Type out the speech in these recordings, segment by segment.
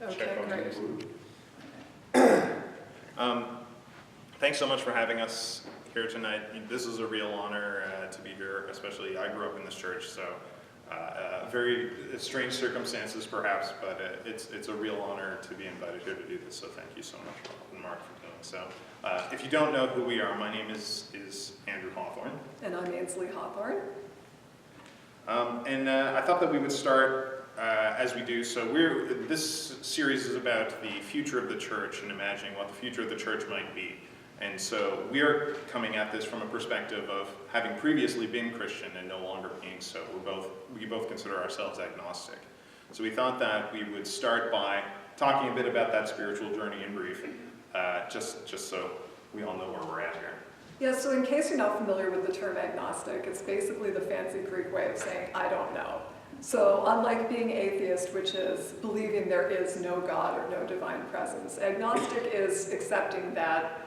Okay, great. Thanks so much for having us here tonight. This is a real honor to be here, especially I grew up in this church, so very strange circumstances perhaps, but it's a real honor to be invited here to do this, so thank you so much, Rob and Mark, for doing so. If you don't know who we are, my name is Andrew Hawthorn. And I'm Ainsley Hawthorn. I thought that we would start as we do. So this series is about the future of the church and imagining what the future of the church might be. And so we are coming at this from a perspective of having previously been Christian and no longer being so. We both consider ourselves agnostic. So we thought that we would start by talking a bit about that spiritual journey in brief, just so we all know where we're at here. Yeah, so in case you're not familiar with the term agnostic, it's basically the fancy Greek way of saying, I don't know. So unlike being atheist, which is believing there is no God or no divine presence, agnostic is accepting that,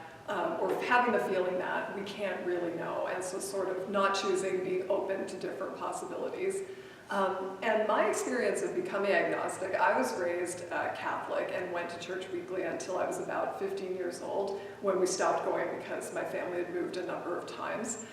or having the feeling that we can't really know, and so sort of not choosing, being open to different possibilities. And my experience of becoming agnostic, I was raised Catholic and went to church weekly until I was about 15 years old, when we stopped going because my family had moved a number of times.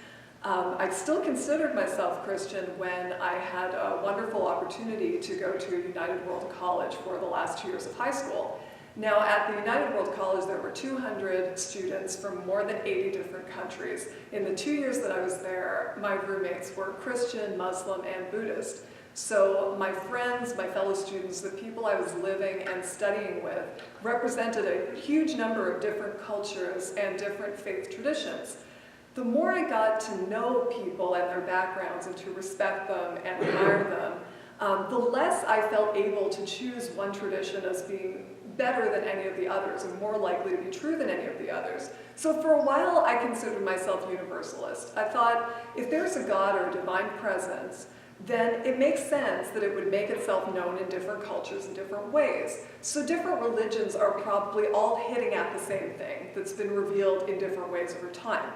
I still considered myself Christian when I had a wonderful opportunity to go to United World College for the last 2 years of high school. Now, at the United World College, there were 200 students from more than 80 different countries. In the 2 years that I was there, my roommates were Christian, Muslim, and Buddhist. So my friends, my fellow students, the people I was living and studying with represented a huge number of different cultures and different faith traditions. The more I got to know people and their backgrounds and to respect them and admire them, the less I felt able to choose one tradition as being better than any of the others and more likely to be true than any of the others. So for a while, I considered myself universalist. I thought, if there's a God or a divine presence, then it makes sense that it would make itself known in different cultures in different ways. So different religions are probably all hitting at the same thing that's been revealed in different ways over time.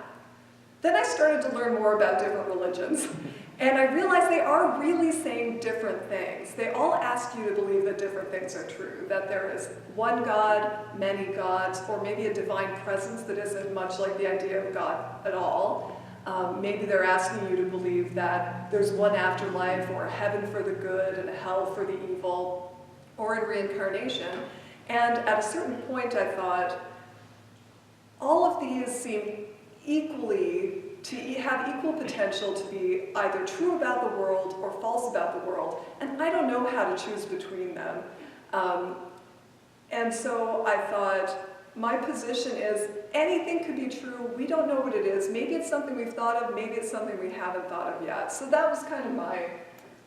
Then I started to learn more about different religions, and I realized they are really saying different things. They all ask you to believe that different things are true, that there is one God, many gods, or maybe a divine presence that isn't much like the idea of God at all. Maybe they're asking you to believe that there's one afterlife, or a heaven for the good and a hell for the evil, or in reincarnation. And at a certain point I thought, all of these seem to have equal potential to be either true about the world or false about the world, and I don't know how to choose between them. And so I thought, my position is anything could be true, we don't know what it is, maybe it's something we've thought of, maybe it's something we haven't thought of yet. So that was kind of my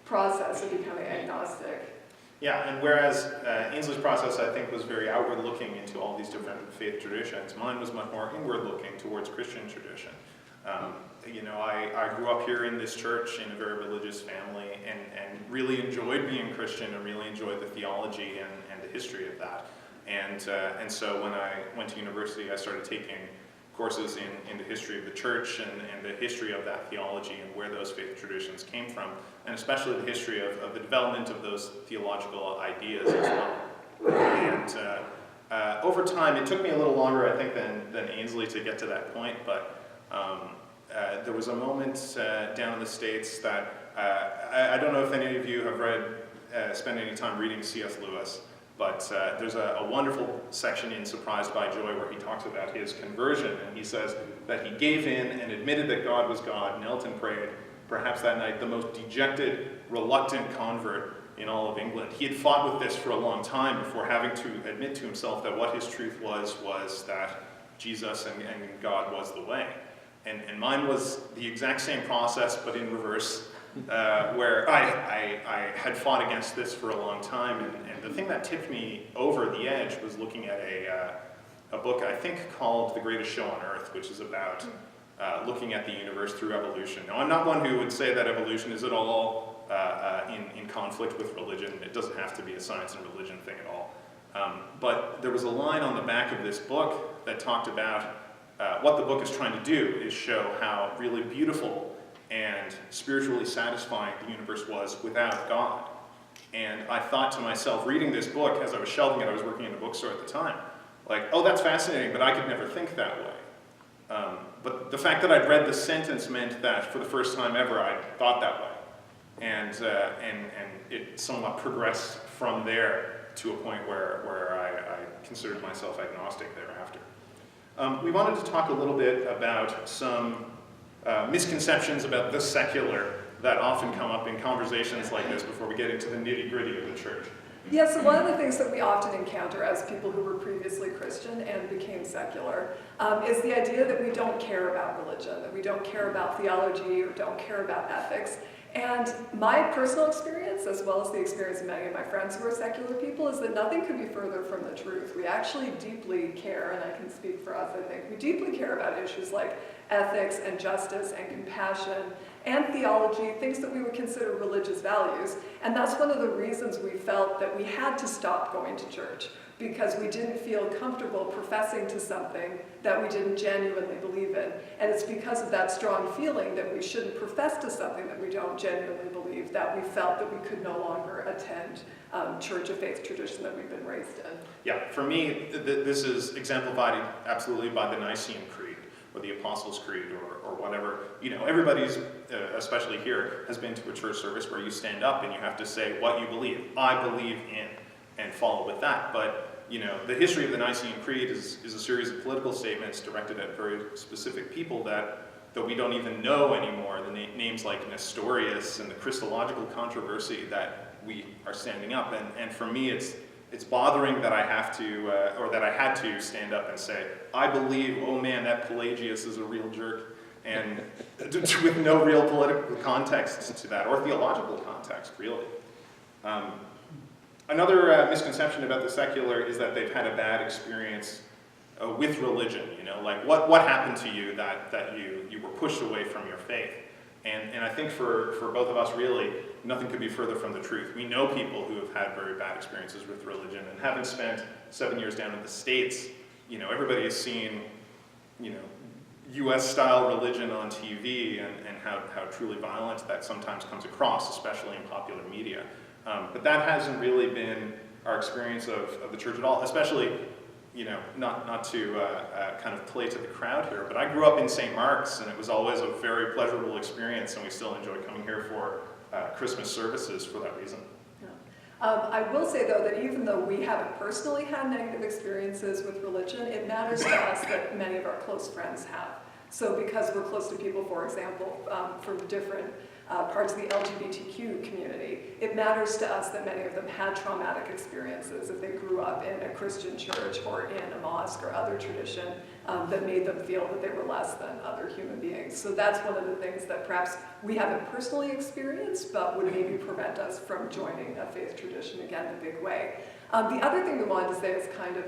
process of becoming agnostic. Yeah, and whereas Ainsley's process, I think, was very outward-looking into all these different faith traditions, mine was much more inward-looking towards Christian tradition. I grew up here in this church in a very religious family and really enjoyed being Christian and really enjoyed the theology and the history of that. And so when I went to university, I started taking courses in the history of the church and the history of that theology and where those faith traditions came from, and especially the history of the development of those theological ideas as well. And over time, it took me a little longer, I think, than Ainsley to get to that point, but there was a moment down in the States that, I don't know if any of you have spent any time reading C.S. Lewis, but there's a wonderful section in Surprised by Joy where he talks about his conversion, and he says that he gave in and admitted that God was God, knelt and prayed, perhaps that night the most dejected, reluctant convert in all of England. He had fought with this for a long time before having to admit to himself that what his truth was that Jesus and God was the way. And mine was the exact same process, but in reverse, where I had fought against this for a long time, and the thing that tipped me over the edge was looking at a book I think called The Greatest Show on Earth, which is about looking at the universe through evolution. Now, I'm not one who would say that evolution is at all in conflict with religion. It doesn't have to be a science and religion thing at all. But there was a line on the back of this book that talked about what the book is trying to do is show how really beautiful and spiritually satisfying the universe was without God. And I thought to myself, reading this book, as I was shelving it, I was working in a bookstore at the time, like, oh, that's fascinating, but I could never think that way. But the fact that I'd read the sentence meant that for the first time ever, I thought that way. And it somewhat progressed from there to a point where I considered myself agnostic thereafter. We wanted to talk a little bit about some misconceptions about the secular that often come up in conversations like this before we get into the nitty-gritty of the church. Yeah, so one of the things that we often encounter as people who were previously Christian and became secular is the idea that we don't care about religion, that we don't care about theology or don't care about ethics. And my personal experience, as well as the experience of many of my friends who are secular people, is that nothing could be further from the truth. We actually deeply care, and I can speak for us, I think, we deeply care about issues like ethics and justice and compassion and theology, things that we would consider religious values. And that's one of the reasons we felt that we had to stop going to church, because we didn't feel comfortable professing to something that we didn't genuinely believe in. And it's because of that strong feeling that we shouldn't profess to something that we don't genuinely believe that we felt that we could no longer attend church, a faith tradition that we've been raised in. Yeah, for me, this is exemplified absolutely by the Nicene Creed, or the Apostles' Creed, or whatever. You know, everybody's, especially here, has been to a church service where you stand up and you have to say what you believe. I believe in, and follow with that. But you know, the history of the Nicene Creed is a series of political statements directed at very specific people that we don't even know anymore. The names like Nestorius and the Christological controversy that we are standing up. And for me, it's bothering that I have to, or that I had to stand up and say, I believe, oh man, that Pelagius is a real jerk, and with no real political context to that, or theological context, really. Another misconception about the secular is that they've had a bad experience with religion. You know, like what happened to you that you were pushed away from your faith? And I think for both of us, really, nothing could be further from the truth. We know people who have had very bad experiences with religion, and having spent 7 years down in the States, you know, everybody has seen, you know, US-style religion on TV and how truly violent that sometimes comes across, especially in popular media. But that hasn't really been our experience of the church at all, especially, you know, not to kind of play to the crowd here, but I grew up in St. Mark's, and it was always a very pleasurable experience, and we still enjoy coming here for Christmas services for that reason. I will say, though, that even though we haven't personally had negative experiences with religion, it matters to us that many of our close friends have. So because we're close to people, for example, from different parts of the LGBTQ community, it matters to us that many of them had traumatic experiences if they grew up in a Christian church or in a mosque or other tradition that made them feel that they were less than other human beings. So that's one of the things that perhaps we haven't personally experienced, but would maybe prevent us from joining a faith tradition again in a big way. The other thing we wanted to say is kind of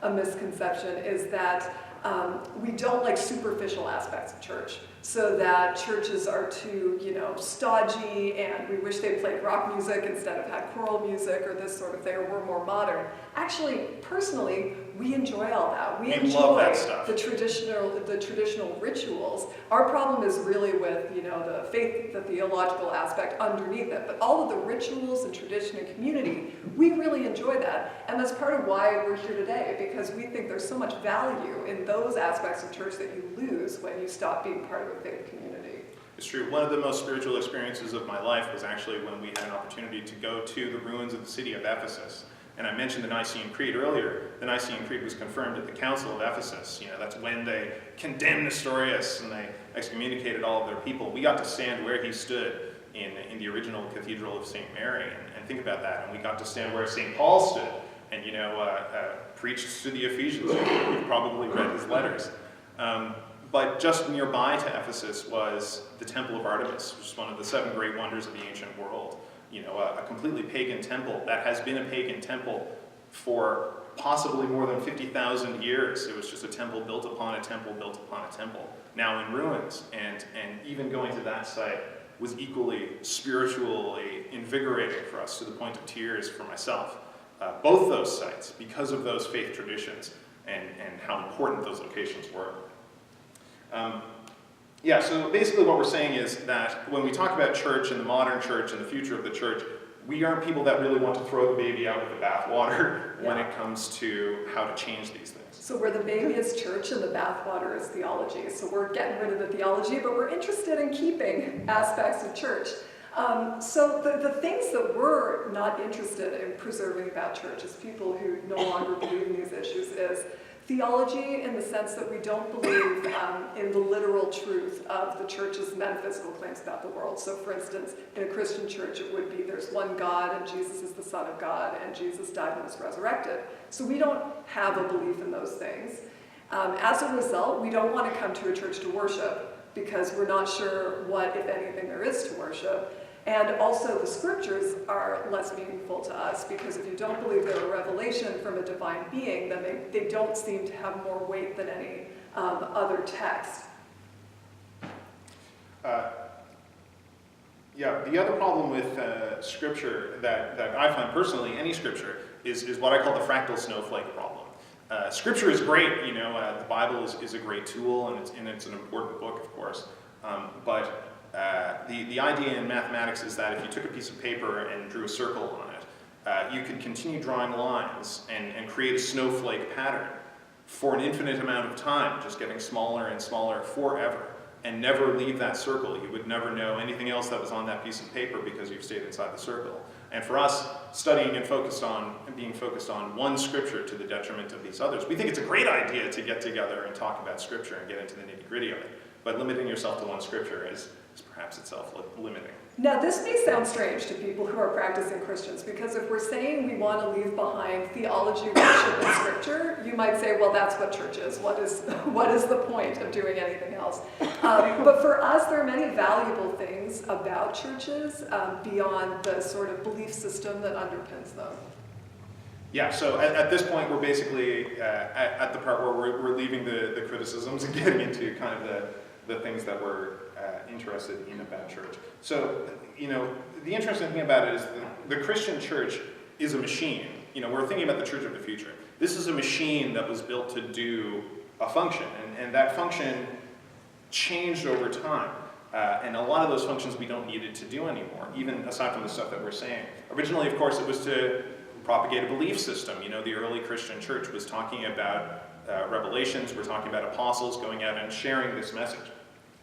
a misconception is that we don't like superficial aspects of church, so that churches are too, you know, stodgy, and we wish they played rock music instead of had choral music or this sort of thing, or we're more modern. Actually, personally, we enjoy all that. We enjoy love that stuff. the traditional rituals. Our problem is really with, you know, the faith, the theological aspect underneath it. But all of the rituals and tradition and community, we really enjoy that. And that's part of why we're here today, because we think there's so much value in those aspects of church that you lose when you stop being part of a faith community. It's true. One of the most spiritual experiences of my life was actually when we had an opportunity to go to the ruins of the city of Ephesus. And I mentioned the Nicene Creed earlier. The Nicene Creed was confirmed at the Council of Ephesus. You know, that's when they condemned Nestorius and they excommunicated all of their people. We got to stand where he stood in the original Cathedral of St. Mary, and think about that. And we got to stand where St. Paul stood and, you know, preached to the Ephesians. You've probably read his letters. But just nearby to Ephesus was the Temple of Artemis, which is one of the 7 great wonders of the ancient world. You know, a completely pagan temple that has been a pagan temple for possibly more than 50,000 years. It was just a temple built upon a temple built upon a temple, now in ruins. And even going to that site was equally spiritually invigorating for us, to the point of tears for myself. Both those sites, because of those faith traditions and how important those locations were. Yeah, so basically what we're saying is that when we talk about church and the modern church and the future of the church, we aren't people that really want to throw the baby out with the bathwater when Yeah. it comes to how to change these things. So where the baby is church and the bathwater is theology. So we're getting rid of the theology, but we're interested in keeping aspects of church. So the things that we're not interested in preserving about church as people who no longer believe in these issues is theology, in the sense that we don't believe in the literal truth of the church's metaphysical claims about the world. So for instance, in a Christian church, it would be there's one God and Jesus is the Son of God and Jesus died and was resurrected. So we don't have a belief in those things. As a result, we don't want to come to a church to worship because we're not sure what, if anything, there is to worship. And also the scriptures are less meaningful to us because if you don't believe they're a revelation from a divine being, then they don't seem to have more weight than any other text. Yeah, the other problem with scripture that I find personally, any scripture, is what I call the fractal snowflake problem. Scripture is great, the Bible is a great tool and it's an important book, of course, but the idea in mathematics is that if you took a piece of paper and drew a circle on it, you could continue drawing lines and create a snowflake pattern for an infinite amount of time, just getting smaller and smaller forever, and never leave that circle. You would never know anything else that was on that piece of paper because you've stayed inside the circle. And for us, studying and being focused on one scripture to the detriment of these others, we think it's a great idea to get together and talk about scripture and get into the nitty-gritty of it. But limiting yourself to one scripture is perhaps itself limiting. Now, this may sound strange to people who are practicing Christians, because if we're saying we want to leave behind theology, worship, and scripture, you might say, well, that's what church is. What is the point of doing anything else? But for us, there are many valuable things about churches beyond the sort of belief system that underpins them. Yeah, so at this point, we're basically at the part where we're leaving the criticisms and getting into kind of the things that we're interested in about church. So, the interesting thing about it is the Christian church is a machine. We're thinking about the church of the future. This is a machine that was built to do a function, and that function changed over time. And a lot of those functions we don't need it to do anymore, even aside from the stuff that we're saying. Originally, of course, it was to propagate a belief system. The early Christian church was talking about revelations, we're talking about apostles going out and sharing this message.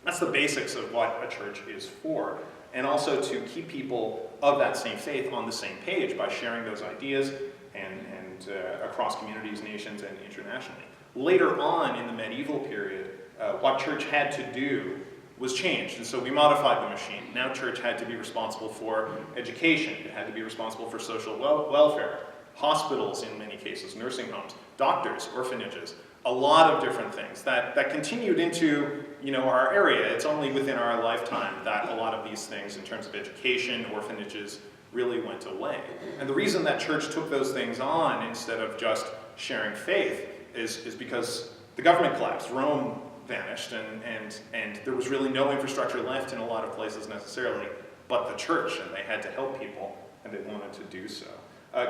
That's the basics of what a church is for. And also to keep people of that same faith on the same page by sharing those ideas and across communities, nations, and internationally. Later on in the medieval period, what church had to do was changed, and so we modified the machine. Now church had to be responsible for education, it had to be responsible for social welfare, hospitals in many cases, nursing homes, doctors, orphanages, a lot of different things that continued into our area. It's only within our lifetime that a lot of these things in terms of education, orphanages, really went away. And the reason that church took those things on instead of just sharing faith is because the government collapsed. Rome vanished and there was really no infrastructure left in a lot of places necessarily but the church, and they had to help people and they wanted to do so.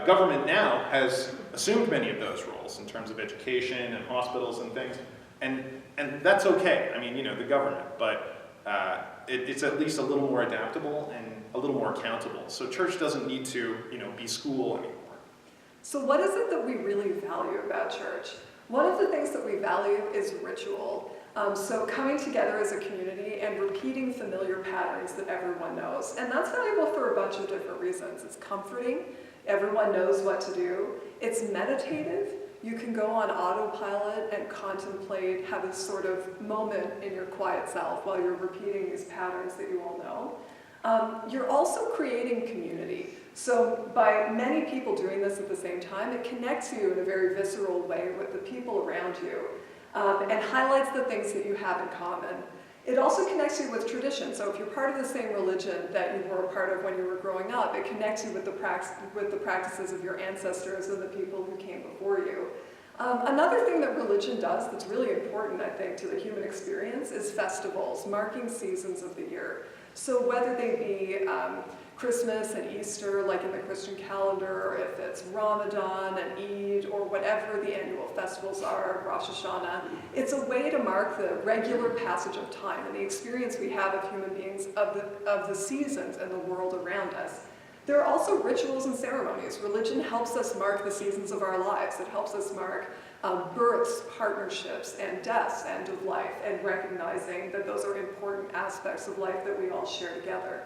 Government now has assumed many of those roles in terms of education and hospitals and things, and that's okay. The government, but it's at least a little more adaptable and a little more accountable. So church doesn't need to, be school anymore. So what is it that we really value about church? One of the things that we value is ritual. So coming together as a community and repeating familiar patterns that everyone knows. And that's valuable for a bunch of different reasons. It's comforting. Everyone knows what to do. It's meditative. You can go on autopilot and contemplate, have a sort of moment in your quiet self while you're repeating these patterns that you all know. You're also creating community. So by many people doing this at the same time, it connects you in a very visceral way with the people around you and highlights the things that you have in common. It also connects you with tradition. So if you're part of the same religion that you were a part of when you were growing up, it connects you with the practices of your ancestors and the people who came before you. Another thing that religion does that's really important, I think, to the human experience is festivals, marking seasons of the year. So whether they be Christmas and Easter, like in the Christian calendar, or if it's Ramadan and Eid, or whatever the annual festivals are, Rosh Hashanah, it's a way to mark the regular passage of time and the experience we have of human beings of the seasons and the world around us. There are also rituals and ceremonies. Religion helps us mark the seasons of our lives. It helps us mark births, partnerships, and deaths, end of life, and recognizing that those are important aspects of life that we all share together.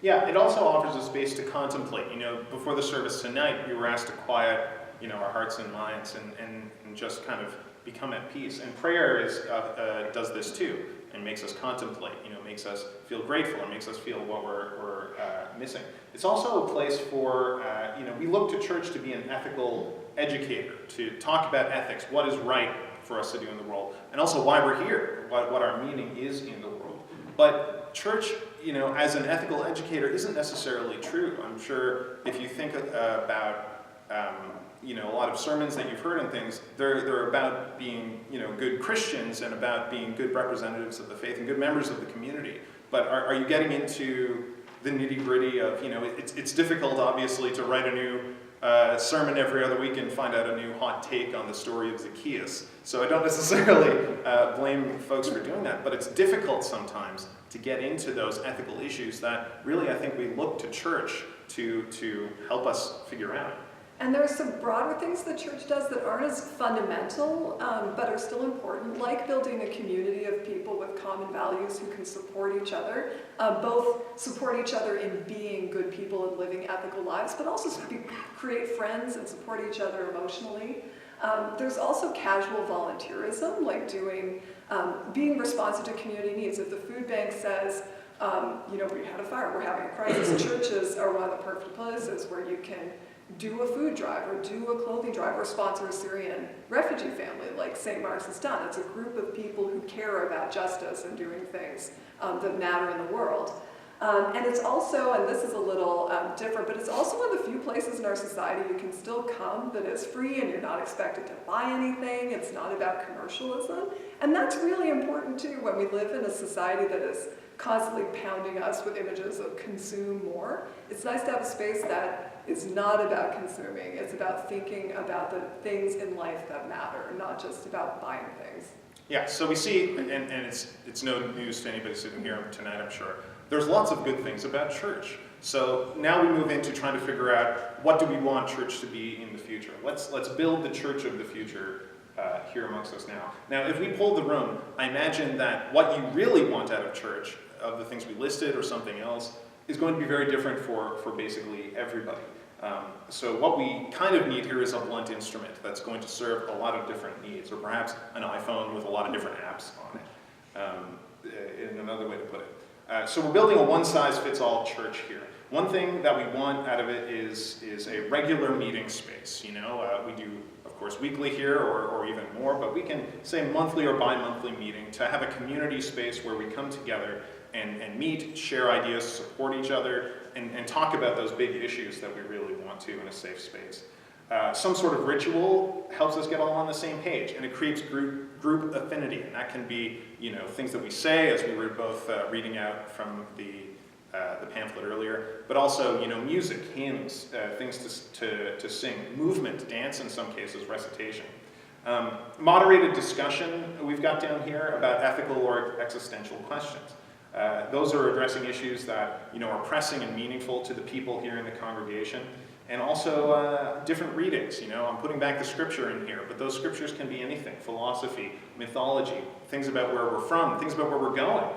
Yeah, it also offers a space to contemplate. Before the service tonight, we were asked to quiet, our hearts and minds and just kind of become at peace. And prayer does this too, and makes us contemplate, makes us feel grateful, and makes us feel what we're missing. It's also a place for, we look to church to be an ethical educator, to talk about ethics, what is right for us to do in the world, and also why we're here, what our meaning is in the world. But church, as an ethical educator isn't necessarily true. I'm sure if you think about a lot of sermons that you've heard and things, they're about being, good Christians and about being good representatives of the faith and good members of the community. But are you getting into the nitty-gritty of, it's difficult, obviously, to write a new sermon every other week and find out a new hot take on the story of Zacchaeus. So I don't necessarily blame folks for doing that, but it's difficult sometimes to get into those ethical issues that really I think we look to church to help us figure out. And there are some broader things the church does that aren't as fundamental, but are still important, like building a community of people with common values who can support each other, both support each other in being good people and living ethical lives, but also create friends and support each other emotionally. There's also casual volunteerism, like being responsive to community needs. If the food bank says, we had a fire, we're having a crisis, churches are one of the perfect places where you can do a food drive or do a clothing drive or sponsor a Syrian refugee family like St. Mark's has done. It's a group of people who care about justice and doing things that matter in the world. And it's also, and this is a little different, but it's also one of the few places in our society you can still come that is free and you're not expected to buy anything. It's not about commercialism. And that's really important too when we live in a society that is constantly pounding us with images of consume more. It's nice to have a space that is not about consuming. It's about thinking about the things in life that matter, not just about buying things. Yeah, so we see, and it's no news to anybody sitting here tonight, I'm sure, there's lots of good things about church. So now we move into trying to figure out what do we want church to be in the future. Let's build the church of the future here amongst us now. Now, if we polled the room, I imagine that what you really want out of church, of the things we listed or something else, is going to be very different for basically everybody. So what we kind of need here is a blunt instrument that's going to serve a lot of different needs, or perhaps an iPhone with a lot of different apps on it, in another way to put it. So we're building a one-size-fits-all church here. One thing that we want out of it is a regular meeting space. We do, of course, weekly here or even more, but we can say monthly or bi-monthly meeting to have a community space where we come together and meet, share ideas, support each other, and talk about those big issues that we really want to in a safe space. Some sort of ritual helps us get all on the same page, and it creates group affinity, and that can be things that we say, as we were both reading out from the pamphlet earlier, but also music, hymns, things to sing, movement, dance in some cases, recitation. Moderated discussion we've got down here about ethical or existential questions. Those are addressing issues that are pressing and meaningful to the people here in the congregation, and also different readings. I'm putting back the scripture in here, but those scriptures can be anything: philosophy, mythology, things about where we're from, things about where we're going.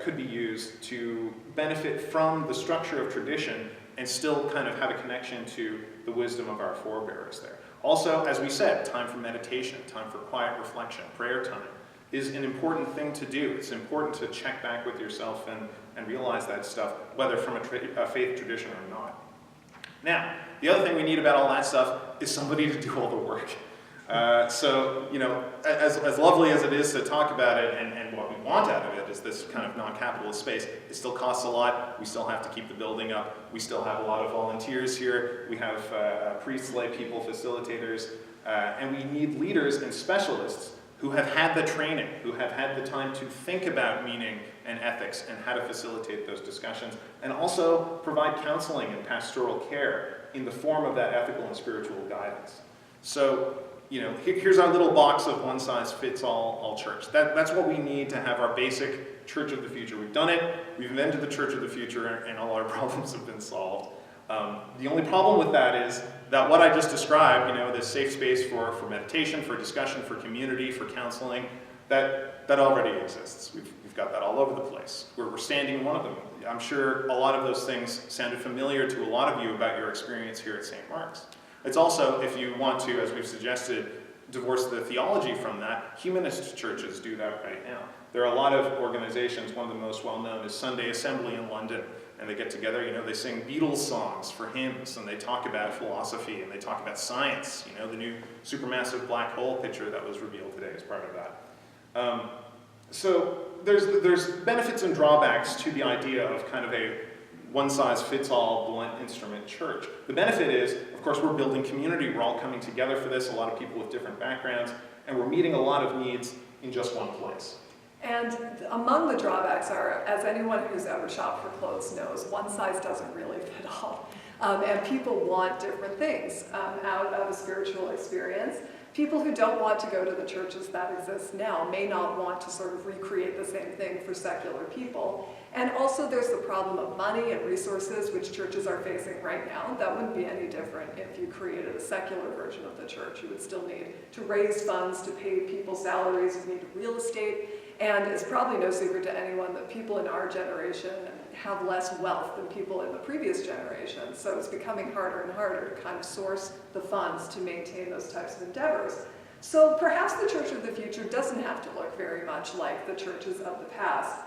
Could be used to benefit from the structure of tradition and still kind of have a connection to the wisdom of our forebears there. Also, as we said, time for meditation, time for quiet reflection, prayer time is an important thing to do. It's important to check back with yourself and realize that stuff, whether from a faith tradition or not. Now, the other thing we need about all that stuff is somebody to do all the work. So, as lovely as it is to talk about it and what we want out of it is this kind of non-capitalist space, it still costs a lot. We still have to keep the building up. We still have a lot of volunteers here. We have priests, lay people, facilitators, and we need leaders and specialists who have had the training, who have had the time to think about meaning and ethics and how to facilitate those discussions, and also provide counseling and pastoral care in the form of that ethical and spiritual guidance. So, here's our little box of one-size-fits-all church. That's what we need to have our basic church of the future. We've done it, we've invented the church of the future, and all our problems have been solved. The only problem with that is that what I just described, this safe space for meditation, for discussion, for community, for counseling, that already exists. We've got that all over the place. We're standing in one of them. I'm sure a lot of those things sounded familiar to a lot of you about your experience here at St. Mark's. It's also, if you want to, as we've suggested, divorce the theology from that, humanist churches do that right now. There are a lot of organizations, one of the most well-known is Sunday Assembly in London, and they get together, they sing Beatles songs for hymns, and they talk about philosophy, and they talk about science, the new supermassive black hole picture that was revealed today as part of that. So there's benefits and drawbacks to the idea of kind of a one-size-fits-all blunt instrument church. The benefit is, of course, we're building community. We're all coming together for this, a lot of people with different backgrounds, and we're meeting a lot of needs in just one place. And among the drawbacks are, as anyone who's ever shopped for clothes knows, one size doesn't really fit all. And people want different things out of a spiritual experience. People who don't want to go to the churches that exist now may not want to sort of recreate the same thing for secular people. And also there's the problem of money and resources, which churches are facing right now. That wouldn't be any different if you created a secular version of the church. You would still need to raise funds to pay people salaries, you need real estate, and it's probably no secret to anyone that people in our generation have less wealth than people in the previous generation. So it's becoming harder and harder to kind of source the funds to maintain those types of endeavors. So perhaps the church of the future doesn't have to look very much like the churches of the past.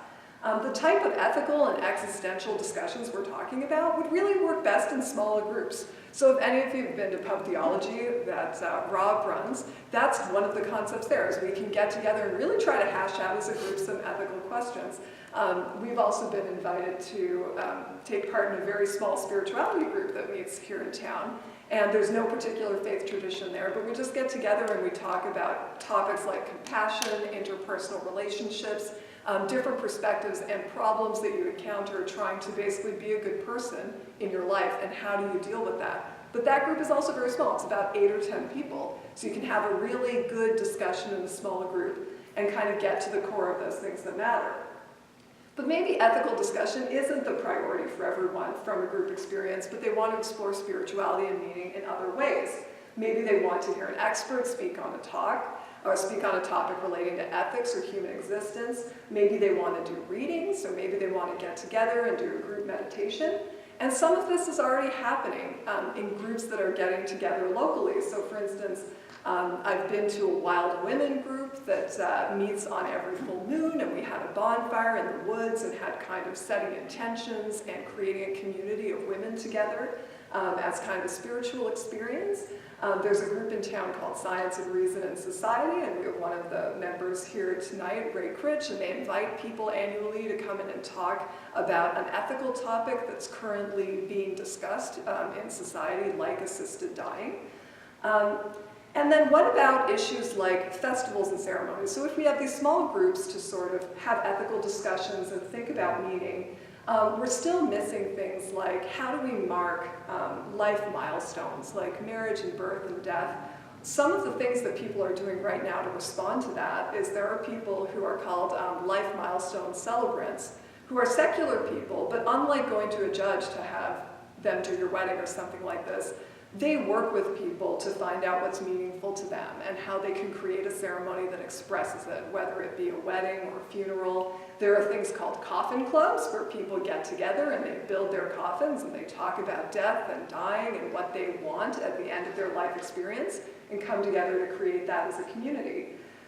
The type of ethical and existential discussions we're talking about would really work best in smaller groups. So if any of you have been to pub theology that Rob runs, that's one of the concepts there, is we can get together and really try to hash out as a group some ethical questions. We've also been invited to take part in a very small spirituality group that meets here in town. And there's no particular faith tradition there, but we just get together and we talk about topics like compassion, interpersonal relationships, different perspectives and problems that you encounter trying to basically be a good person in your life, and how do you deal with that. But that group is also very small. It's about 8 or 10 people. So you can have a really good discussion in a smaller group and kind of get to the core of those things that matter. But maybe ethical discussion isn't the priority for everyone from a group experience, but they want to explore spirituality and meaning in other ways. Maybe they want to hear an expert speak on a talk, or speak on a topic relating to ethics or human existence. Maybe they want to do readings, so maybe they want to get together and do a group meditation. And some of this is already happening in groups that are getting together locally. So for instance, I've been to a wild women group that meets on every full moon, and we had a bonfire in the woods and had kind of setting intentions and creating a community of women together as kind of a spiritual experience. There's a group in town called Science and Reason and Society, and we have one of the members here tonight, Ray Critch, and they invite people annually to come in and talk about an ethical topic that's currently being discussed in society, like assisted dying. And then what about issues like festivals and ceremonies? So if we have these small groups to sort of have ethical discussions and think about meaning, we're still missing things like how do we mark life milestones like marriage and birth and death. Some of the things that people are doing right now to respond to that is there are people who are called life milestone celebrants, who are secular people, but unlike going to a judge to have them do your wedding or something like this, they work with people to find out what's meaningful to them and how they can create a ceremony that expresses it, whether it be a wedding or a funeral. There are things called coffin clubs where people get together and they build their coffins and they talk about death and dying and what they want at the end of their life experience and come together to create that as a community.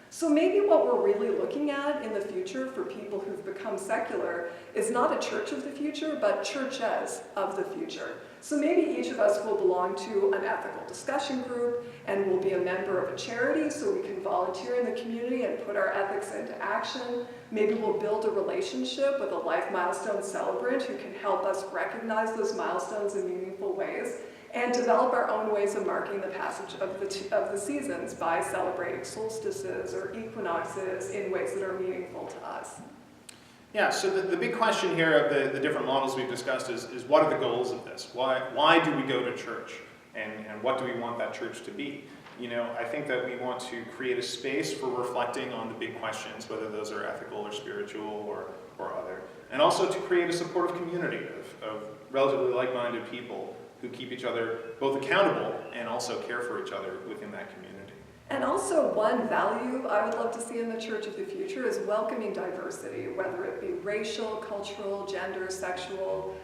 So maybe what we're really looking at in the future for people who've become secular is not a church of the future, but churches of the future. So maybe each of us will belong to an ethical discussion group and will be a member of a charity so we can volunteer in the community and put our ethics into action. Maybe we'll build a relationship with a life milestone celebrant who can help us recognize those milestones in meaningful ways and develop our own ways of marking the passage of the seasons by celebrating solstices or equinoxes in ways that are meaningful to us. Yeah, so the big question here of the different models we've discussed is what are the goals of this? Why do we go to church? and what do we want that church to be? You know, I think that we want to create a space for reflecting on the big questions, whether those are ethical or spiritual or other, and also to create a supportive community of relatively like-minded people who keep each other both accountable and also care for each other within that community. And also one value I would love to see in the church of the future is welcoming diversity, whether it be racial, cultural, gender, sexual,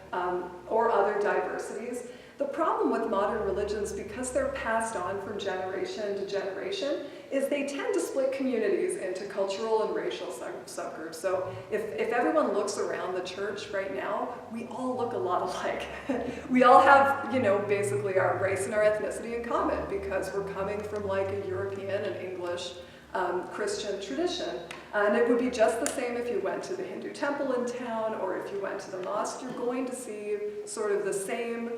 or other diversities. The problem with modern religions, because they're passed on from generation to generation, is they tend to split communities into cultural and racial subgroups. So if everyone looks around the church right now, we all look a lot alike. We all have, you know, basically our race and our ethnicity in common because we're coming from like a European and English Christian tradition. And it would be just the same if you went to the Hindu temple in town or if you went to the mosque. You're going to see sort of the same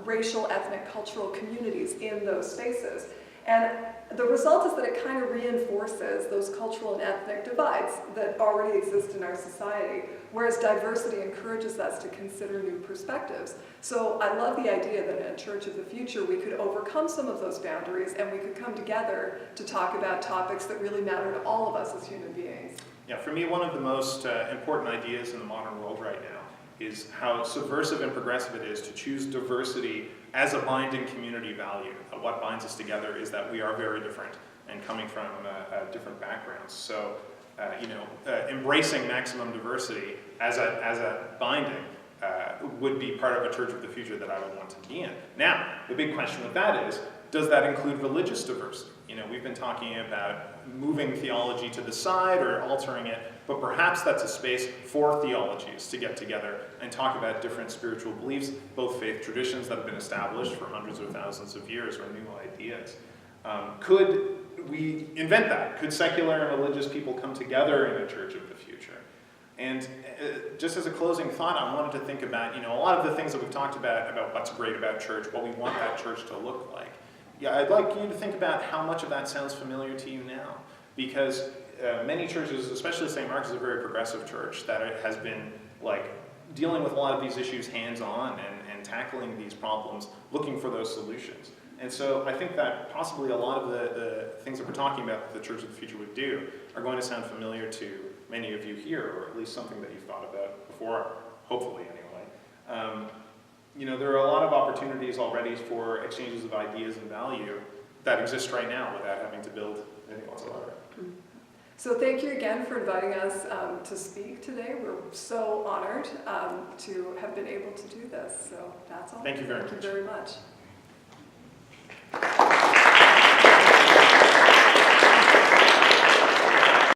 racial, ethnic, cultural communities in those spaces. And the result is that it kind of reinforces those cultural and ethnic divides that already exist in our society, whereas diversity encourages us to consider new perspectives. So I love the idea that in a church of the future we could overcome some of those boundaries and we could come together to talk about topics that really matter to all of us as human beings. Yeah, for me, one of the most important ideas in the modern world right now is how subversive and progressive it is to choose diversity as a binding community value. What binds us together is that we are very different and coming from different backgrounds. So, embracing maximum diversity as a binding would be part of a church of the future that I would want to be in. Now, the big question with that is, does that include religious diversity? You know, we've been talking about moving theology to the side or altering it, but perhaps that's a space for theologies to get together and talk about different spiritual beliefs, both faith traditions that have been established for hundreds or thousands of years or new ideas. Could we invent that? Could secular and religious people come together in a church of the future? And just as a closing thought, I wanted to think about, a lot of the things that we've talked about what's great about church, what we want that church to look like. Yeah, I'd like you to think about how much of that sounds familiar to you now, because many churches, especially St. Mark's, is a very progressive church that has been dealing with a lot of these issues hands-on and tackling these problems, looking for those solutions. And so I think that possibly a lot of the things that we're talking about that the Church of the Future would do are going to sound familiar to many of you here, or at least something that you've thought about before, hopefully anyway. There are a lot of opportunities already for exchanges of ideas and value that exist right now without having to build anything whatsoever. So thank you again for inviting us to speak today. We're so honored to have been able to do this. So that's all. Thank you very much. Thank you very much.